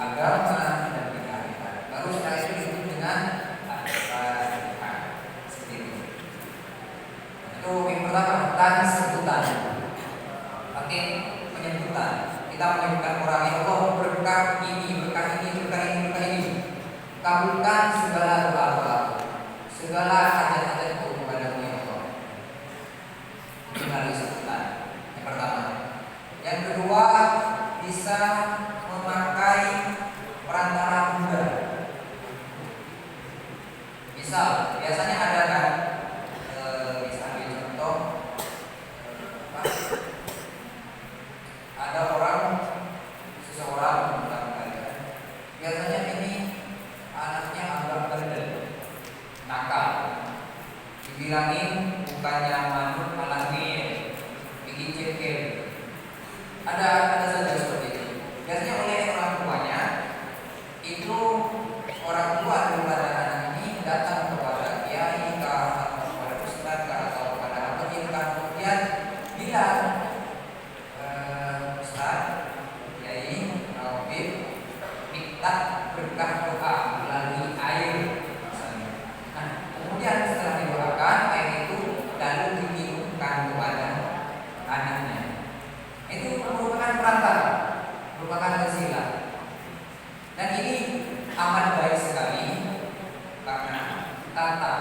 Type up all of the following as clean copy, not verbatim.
agama dan di akhirat. kabulkan segala doa-doaku, segala hajat-hajatku kepadamu ya Allah. Ini melalui sebutan yang pertama. Yang kedua, bisa memakai perantara Buddha. Misal, biasanya ada kan, bisa ambil contoh, ada seseorang biasanya ini anaknya agak bandel, nakal, dibilangin bukannya manut malah bikin cekel. Ada saja seperti itu. Biasanya oleh orang tuanya itu, orang tua daripada anak ini datang kepada kiai atau kepada ustaz atau kepada apa kemudian bilang, ustaz, kiai, rawib, minta berkah doa melalui air misalnya. Nah, kemudian setelah didoakan air itu lalu diminumkan kepada anaknya. Itu merupakan perantara, merupakan wasilah. Dan ini amat baik sekali karena kata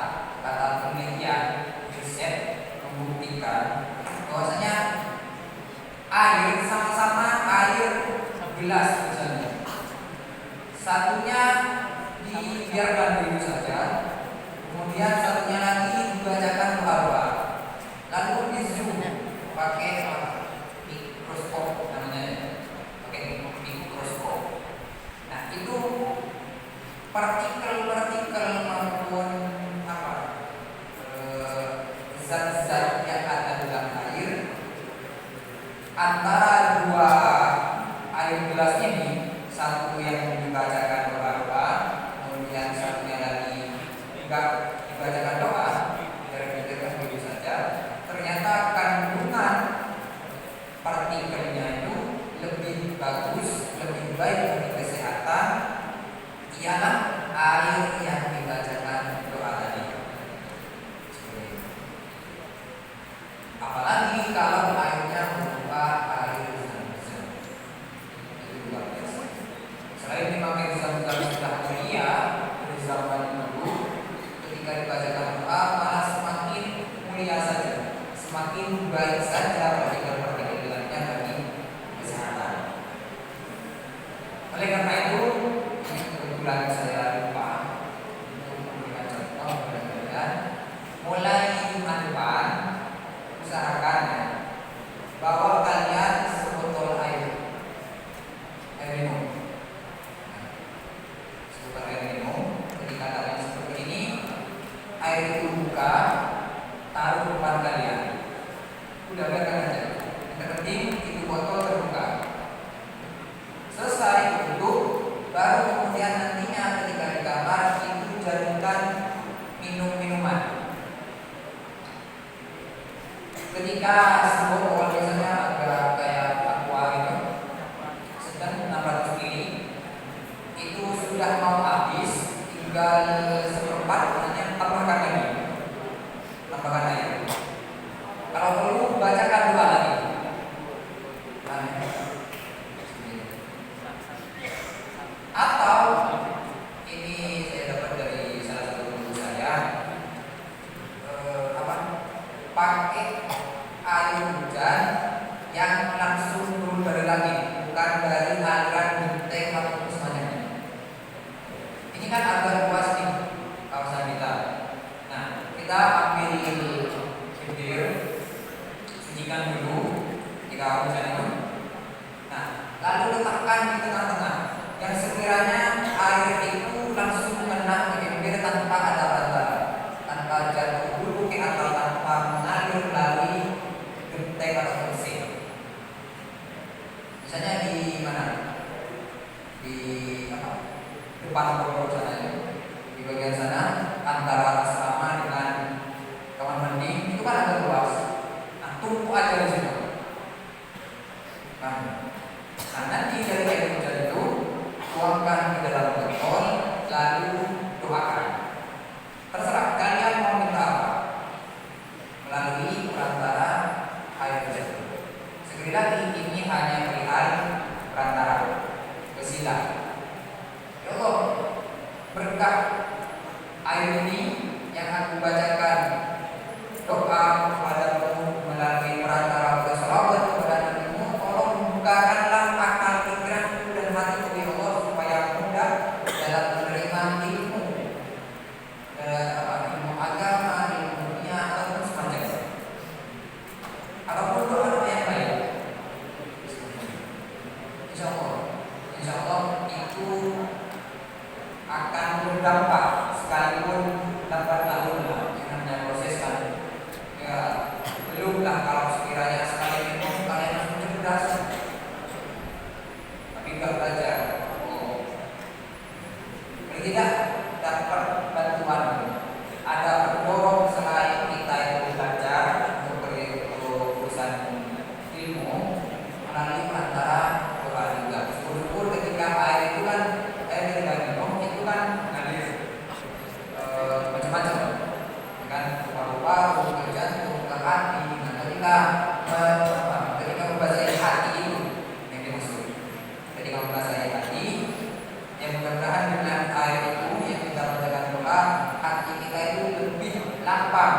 penelitian riset membuktikan bahwasanya air sama-sama air gelas misalnya, satunya dibiarkan begitu saja, kemudian satunya lagi dibacakan doa-doa, lalu dizoom pakai mikroskop namanya, pakai mikroskop. Nah, itu partikel-partikel maupun zat-zat yang ada dalam air antara dua air gelas ini, satu yang dibacakan doa-doa, kemudian satunya lagi enggak dibacakan doa, biarkan begitu saja. Ternyata kandungan partikelnya itu lebih bagus, lebih baik bagi kesehatan ialah air yang dibacakan doa tadi. Apalagi kalau airnya berupa air zam-zam, itu luar biasa. Selain dipakai zam-zam sudah mulia dari zaman dulu, ketika dibacakan doa malah semakin mulia saja, semakin baik saja partikel-partikelnya bagi kesehatan. Oleh karena itu, kebetulan saya lupa untuk memberikan contoh kepada kalian. Mulai Jumat depan, usahakan bahwa kalian sebotol air minum. Sebotol air minum. Ketika kalian seperti ini, air itu buka, taruh depan kalian. Udah biarkan aja. Yang terpenting itu botol terbuka. Selesai ditutup, baru kemudian nantinya ketika di kamar itu jadikan minum-minuman. Ketika sebotol biasanya agak kayak aqua itu, sedang 600 ml, itu sudah mau habis, tinggal seperempat, hanya tambahkan lagi, tambahkan air. Kalau perlu bacakan doa lagi. Atau ini saya dapat dari salah satu guru saya, pakai air hujan yang langsung turun dari langit, bukan dari aliran genteng atau semacamnya. Ini kan agak luas nih kawasan kita. Nah, kita ambil bibir, sucikan dulu ketika hujan itu. Nah, lalu letakkan di tengah-tengah, yang sekiranya air itu langsung kena ke bibir tanpa ada perantara, tanpa jatuh dulu atau tanpa mengalir melalui genteng atau mesin. Misalnya di mana? Di depan pondok sana, di bagian sana antara asrama dengan kamar mandi itu kan agak luas. Nah, tumpuk aja di situ. Nah, nanti dari air hujan itu tuangkan ke dalam botol, lalu doakan. Terserah kalian mau minta apa melalui perantara air hujan. Sekali lagi ini hanya perihal perantara wasilah. Ya Allah, berkah berkah air ini yang aku bacakan doa kepadamu melalui perantara bersolawat kepada Nabi-Mu, tolong bukakanlah akal pikiranku dan hatiku ya Allah supaya mudah dalam menerima ilmu, ilmu agama, ilmu dunia ataupun semacamnya. Apapun doa yang baik, insya Allah itu akan berdampak sekalipun lambat laun yang namanya proses kan. Ya belumlah kalau sekiranya sekali minum kalian langsung cerdas, tapi nggak belajar. Tidak dapat bantuan, ada pendorong selain kita itu belajar untuk urusan ilmu melalui perantara doa juga. Syukur ketika air itu kan air ketika minum itu kan ngalir macam-macam, kan paru-paru, ke jantung, ke hati. Nah, ketika membasahi hati itu yang dimaksud. Ketika membasahi hati, yang mudah-mudahan dengan air itu yang kita bacakan doa, hati kita itu lebih lapang,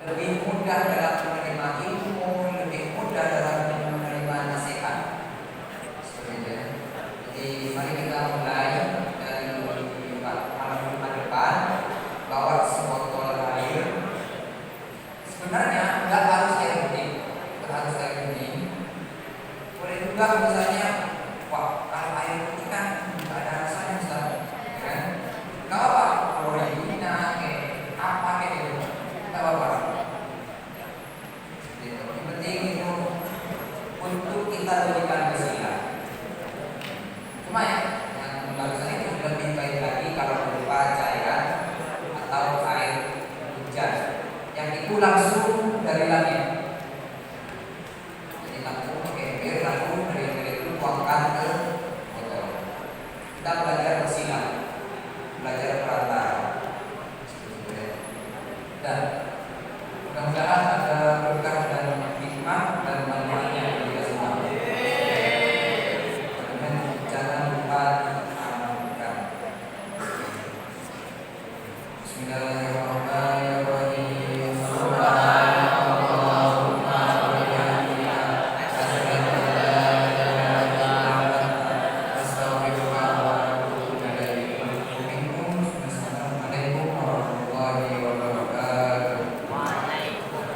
lebih mudah dalam menerima ilmu, lebih mudah dalam menerima nasihat. Seperti itu. Jadi mari kita mulai dari malam Jumat depan, bawa sebotol air. Sebenarnya nggak harus air bening, nggak harus air bening. Boleh juga misalnya, wah kalau air putih kan nggak ada rasanya Ustaz, kan? Nggak apa, kalau Ribena kayak apa kayak gitu, nggak apa. Gitu. Yang penting itu untuk kita berikan wasilah. Cuma ya, yang barusan itu lebih baik lagi kalau berupa cairan atau air hujan yang itu langsung dari langit. Jadi langsung pakai ember, lalu dari ember itu tuangkan ke botol. Kita belajar wasilah, belajar perantara. Dan mudah-mudahan ada berkah dan hikmah dan manfaatnya bagi kita semua. Dan jangan lupa amalkan. Bismillahirrahmanirrahim.